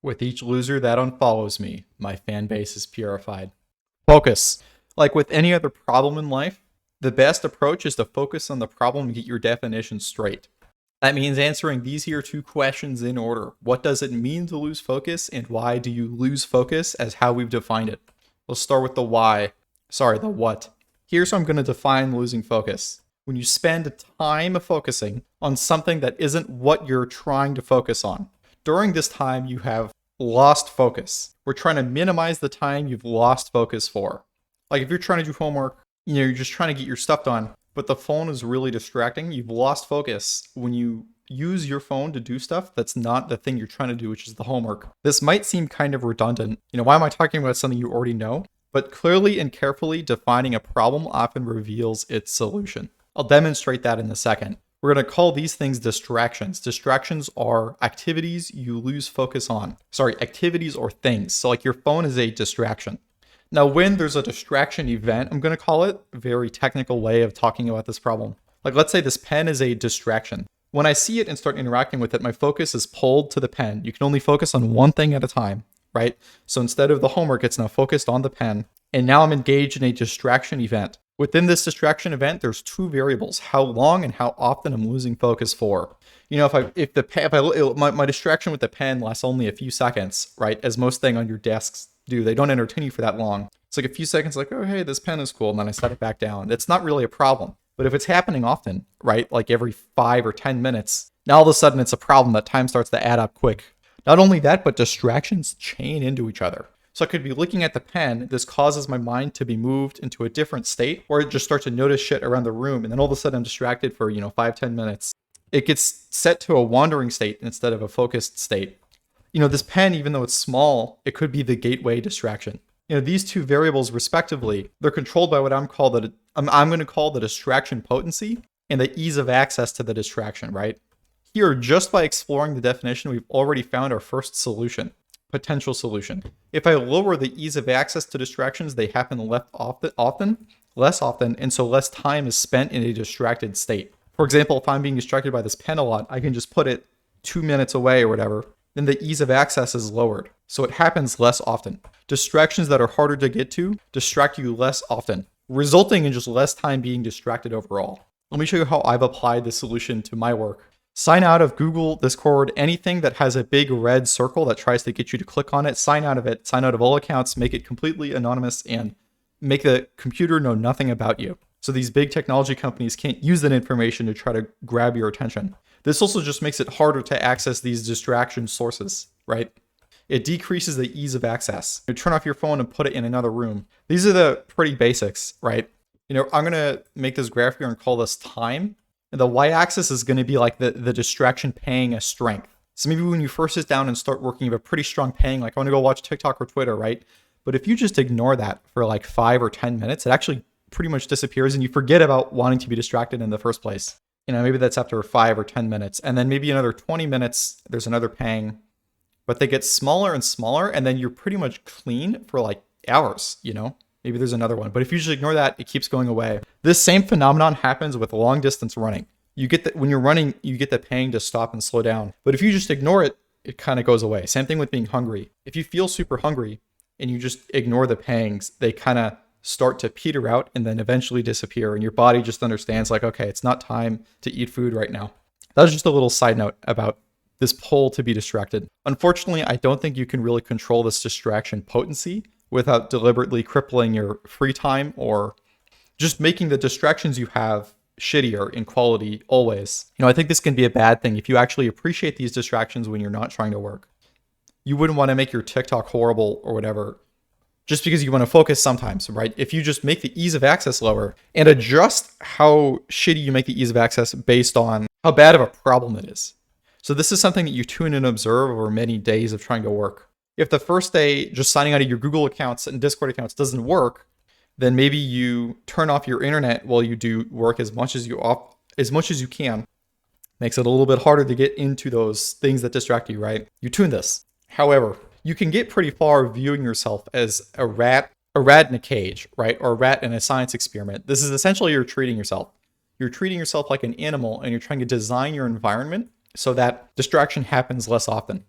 With each loser that unfollows me, my fan base is purified. Focus. Like with any other problem in life, the best approach is to focus on the problem and get your definition straight. That means answering these here two questions in order. What does it mean to lose focus, and why do you lose focus as how we've defined it? Let's start with the why. The what. Here's how I'm going to define losing focus. When you spend time focusing on something that isn't what you're trying to focus on. During this time, you have lost focus. We're trying to minimize the time you've lost focus for. Like if you're trying to do homework, you're just trying to get your stuff done, but the phone is really distracting. You've lost focus when you use your phone to do stuff that's not the thing you're trying to do, which is the homework. This might seem kind of redundant. Why am I talking about something you already know? But clearly and carefully defining a problem often reveals its solution. I'll demonstrate that in a second. We're going to call these things distractions. Distractions are activities you lose focus on. Activities or things. So like your phone is a distraction. Now, when there's a distraction event, I'm going to call it a very technical way of talking about this problem. Like let's say this pen is a distraction. When I see it and start interacting with it, my focus is pulled to the pen. You can only focus on one thing at a time, right? So instead of the homework, it's now focused on the pen. And now I'm engaged in a distraction event. Within this distraction event, there's two variables: how long and how often I'm losing focus for. If my distraction with the pen lasts only a few seconds, right? As most things on your desks do, they don't entertain you for that long. It's like a few seconds, like, oh, hey, this pen is cool. And then I set it back down. It's not really a problem. But if it's happening often, right? Like every 5 or 10 minutes, now all of a sudden it's a problem that time starts to add up quick. Not only that, but distractions chain into each other. So I could be looking at the pen. This causes my mind to be moved into a different state, or it just starts to notice shit around the room. And then all of a sudden I'm distracted for, 5-10 minutes. It gets set to a wandering state instead of a focused state. This pen, even though it's small, it could be the gateway distraction. These two variables respectively, they're controlled by what I'm going to call the distraction potency and the ease of access to the distraction, right? Here, just by exploring the definition, we've already found our first solution. Potential solution. If I lower the ease of access to distractions, they happen less often, and so less time is spent in a distracted state. For example, if I'm being distracted by this pen a lot, I can just put it 2 minutes away or whatever, then the ease of access is lowered. So it happens less often. Distractions that are harder to get to distract you less often, resulting in just less time being distracted overall. Let me show you how I've applied this solution to my work. Sign out of Google, Discord, anything that has a big red circle that tries to get you to click on it. Sign out of it. Sign out of all accounts. Make it completely anonymous and make the computer know nothing about you. So these big technology companies can't use that information to try to grab your attention. This also just makes it harder to access these distraction sources, right? It decreases the ease of access. You turn off your phone and put it in another room. These are the pretty basics, right? I'm going to make this graph here and call this time. And the y-axis is going to be like the distraction paying a strength. So maybe when you first sit down and start working, you have a pretty strong paying, like I want to go watch TikTok or Twitter, right? But if you just ignore that for like 5 or 10 minutes, it actually pretty much disappears and you forget about wanting to be distracted in the first place. Maybe that's after 5 or 10 minutes. And then maybe another 20 minutes, there's another pang. But they get smaller and smaller, and then you're pretty much clean for like hours, Maybe there's another one. But if you just ignore that, it keeps going away. This same phenomenon happens with long distance running. When you're running, you get the pang to stop and slow down. But if you just ignore it, it kind of goes away. Same thing with being hungry. If you feel super hungry and you just ignore the pangs, they kind of start to peter out and then eventually disappear. And your body just understands like, okay, it's not time to eat food right now. That was just a little side note about this pull to be distracted. Unfortunately, I don't think you can really control this distraction potency without deliberately crippling your free time or just making the distractions you have shittier in quality always. I think this can be a bad thing if you actually appreciate these distractions when you're not trying to work. You wouldn't want to make your TikTok horrible or whatever just because you want to focus sometimes, right? If you just make the ease of access lower and adjust how shitty you make the ease of access based on how bad of a problem it is. So this is something that you tune and observe over many days of trying to work. If the first day just signing out of your Google accounts and Discord accounts doesn't work, then maybe you turn off your internet while you do work as much as you can. Makes it a little bit harder to get into those things that distract you, right? You tune this. However, you can get pretty far viewing yourself as a rat in a cage, right? Or a rat in a science experiment. This is essentially you're treating yourself. You're treating yourself like an animal and you're trying to design your environment so that distraction happens less often.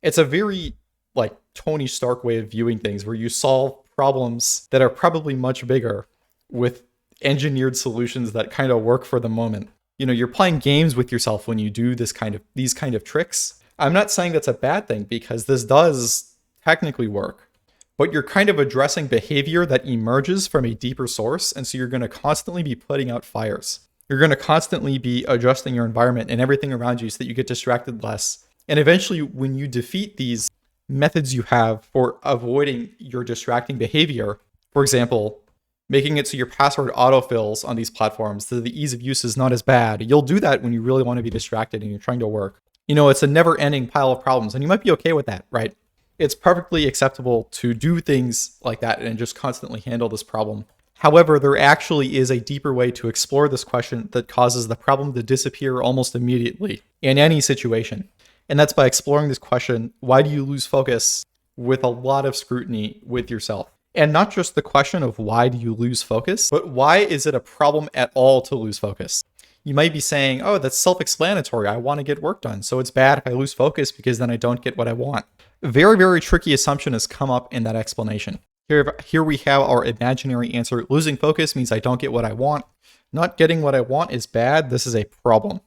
It's a very like Tony Stark way of viewing things, where you solve problems that are probably much bigger with engineered solutions that kind of work for the moment. You're playing games with yourself when you do these kind of tricks. I'm not saying that's a bad thing, because this does technically work, but you're kind of addressing behavior that emerges from a deeper source, and so you're going to constantly be putting out fires. You're going to constantly be adjusting your environment and everything around you so that you get distracted less. And eventually, when you defeat these methods you have for avoiding your distracting behavior, for example, making it so your password autofills on these platforms so the ease of use is not as bad. You'll do that when you really want to be distracted and you're trying to work. It's a never-ending pile of problems, and you might be okay with that, right? It's perfectly acceptable to do things like that and just constantly handle this problem. However, there actually is a deeper way to explore this question that causes the problem to disappear almost immediately in any situation. And that's by exploring this question, why do you lose focus, with a lot of scrutiny with yourself? And not just the question of why do you lose focus, but why is it a problem at all to lose focus? You might be saying, oh, that's self-explanatory. I want to get work done, so it's bad if I lose focus because then I don't get what I want. A very, very tricky assumption has come up in that explanation. Here we have our imaginary answer. Losing focus means I don't get what I want. Not getting what I want is bad. This is a problem.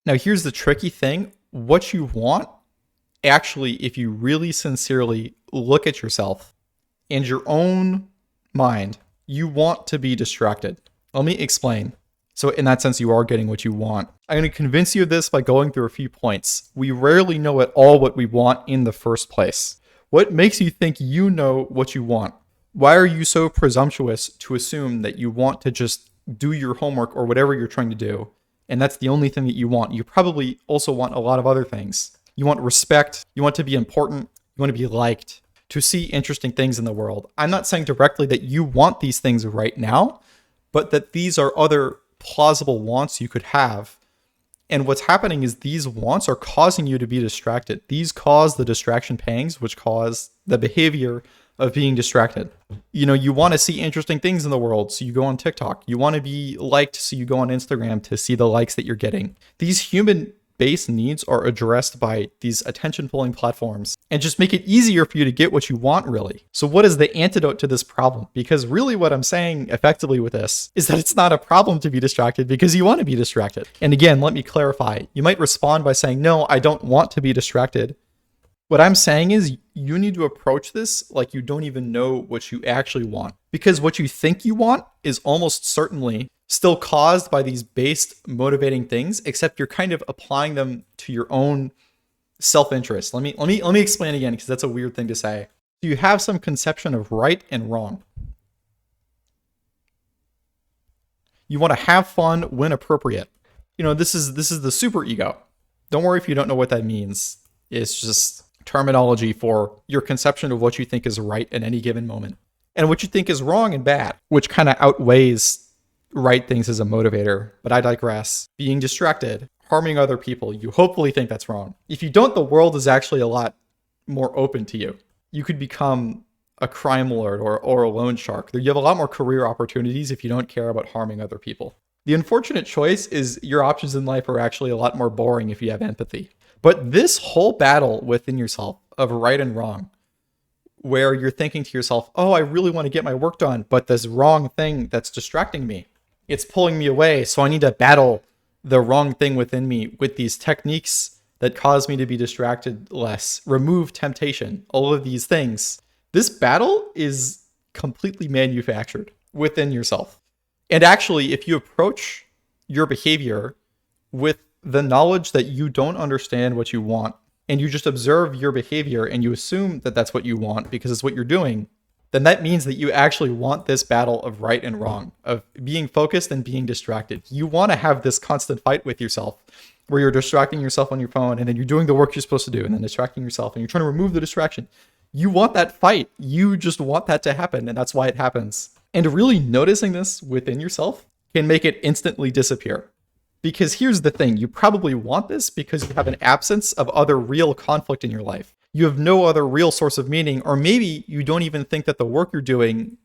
Now, here's the tricky thing. What you want, actually, if you really sincerely look at yourself and your own mind, you want to be distracted. Let me explain. So in that sense, you are getting what you want. I'm going to convince you of this by going through a few points. We rarely know at all what we want in the first place. What makes you think you know what you want? Why are you so presumptuous to assume that you want to just do your homework or whatever you're trying to do, and that's the only thing that you want? You probably also want a lot of other things. You want respect, you want to be important, you want to be liked, to see interesting things in the world. I'm not saying directly that you want these things right now, but that these are other plausible wants you could have. And what's happening is these wants are causing you to be distracted. These cause the distraction pangs, which cause the behavior of being distracted. You want to see interesting things in the world, so you go on TikTok. You want to be liked, so you go on Instagram to see the likes that you're getting. These human-based needs are addressed by these attention-pulling platforms and just make it easier for you to get what you want, really. So what is the antidote to this problem? Because really what I'm saying effectively with this is that it's not a problem to be distracted because you want to be distracted. And again, let me clarify. You might respond by saying, no, I don't want to be distracted. What I'm saying is you need to approach this like you don't even know what you actually want. Because what you think you want is almost certainly still caused by these based motivating things, except you're kind of applying them to your own self-interest. Let me explain again, because that's a weird thing to say. You have some conception of right and wrong. You want to have fun when appropriate. This is the super ego. Don't worry if you don't know what that means. It's just terminology for your conception of what you think is right at any given moment, and what you think is wrong and bad, which kind of outweighs right things as a motivator. But I digress. Being distracted, harming other people, you hopefully think that's wrong. If you don't, the world is actually a lot more open to you. You could become a crime lord or a loan shark. You have a lot more career opportunities if you don't care about harming other people. The unfortunate choice is your options in life are actually a lot more boring if you have empathy. But this whole battle within yourself of right and wrong, where you're thinking to yourself, oh, I really want to get my work done, but this wrong thing that's distracting me, it's pulling me away, so I need to battle the wrong thing within me with these techniques that cause me to be distracted less, remove temptation, all of these things. This battle is completely manufactured within yourself. And actually, if you approach your behavior with the knowledge that you don't understand what you want, and you just observe your behavior and you assume that that's what you want because it's what you're doing, then that means that you actually want this battle of right and wrong, of being focused and being distracted. You want to have this constant fight with yourself where you're distracting yourself on your phone and then you're doing the work you're supposed to do and then distracting yourself and you're trying to remove the distraction. You want that fight. You just want that to happen, and that's why it happens. And really noticing this within yourself can make it instantly disappear. Because here's the thing, you probably want this because you have an absence of other real conflict in your life. You have no other real source of meaning, or maybe you don't even think that the work you're doing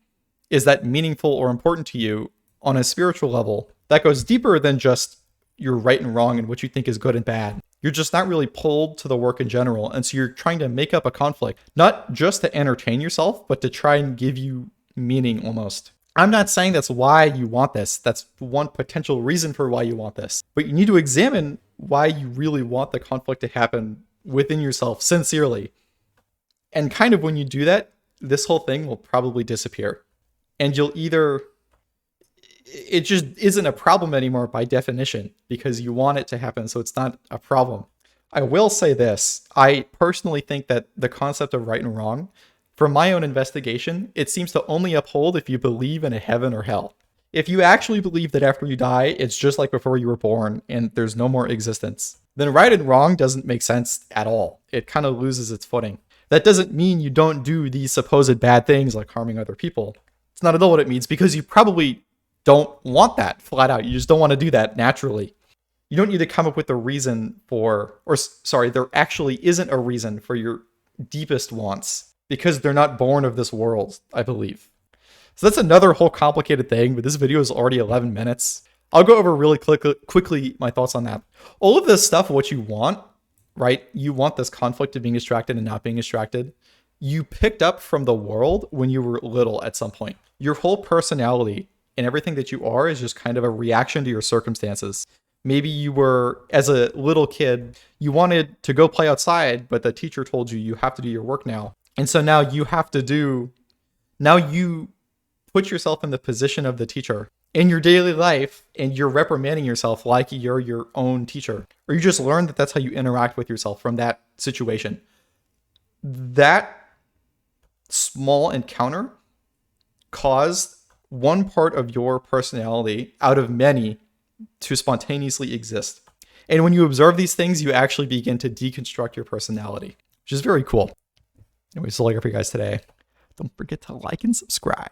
is that meaningful or important to you on a spiritual level that goes deeper than just your right and wrong and what you think is good and bad. You're just not really pulled to the work in general. And so you're trying to make up a conflict, not just to entertain yourself, but to try and give you meaning almost. I'm not saying that's why you want this. That's one potential reason for why you want this. But you need to examine why you really want the conflict to happen within yourself sincerely. And kind of when you do that, this whole thing will probably disappear. And you'll either, it just isn't a problem anymore by definition because you want it to happen, so it's not a problem. I will say this. I personally think that the concept of right and wrong, from my own investigation, it seems to only uphold if you believe in a heaven or hell. If you actually believe that after you die, it's just like before you were born and there's no more existence, then right and wrong doesn't make sense at all. It kind of loses its footing. That doesn't mean you don't do these supposed bad things like harming other people. It's not at all what it means because you probably don't want that flat out. You just don't want to do that naturally. You don't need to come up with a reason for, there actually isn't a reason for your deepest wants because they're not born of this world, I believe. So that's another whole complicated thing, but this video is already 11 minutes. I'll go over really quickly my thoughts on that. All of this stuff, what you want, right? You want this conflict of being distracted and not being distracted. You picked up from the world when you were little at some point. Your whole personality and everything that you are is just kind of a reaction to your circumstances. Maybe you were, as a little kid, you wanted to go play outside, but the teacher told you you have to do your work now. And so now you put yourself in the position of the teacher in your daily life, and you're reprimanding yourself like you're your own teacher. Or you just learn that that's how you interact with yourself from that situation. That small encounter caused one part of your personality out of many to spontaneously exist. And when you observe these things, you actually begin to deconstruct your personality, which is very cool. Anyways, that's all I got for you guys today. Don't forget to like and subscribe.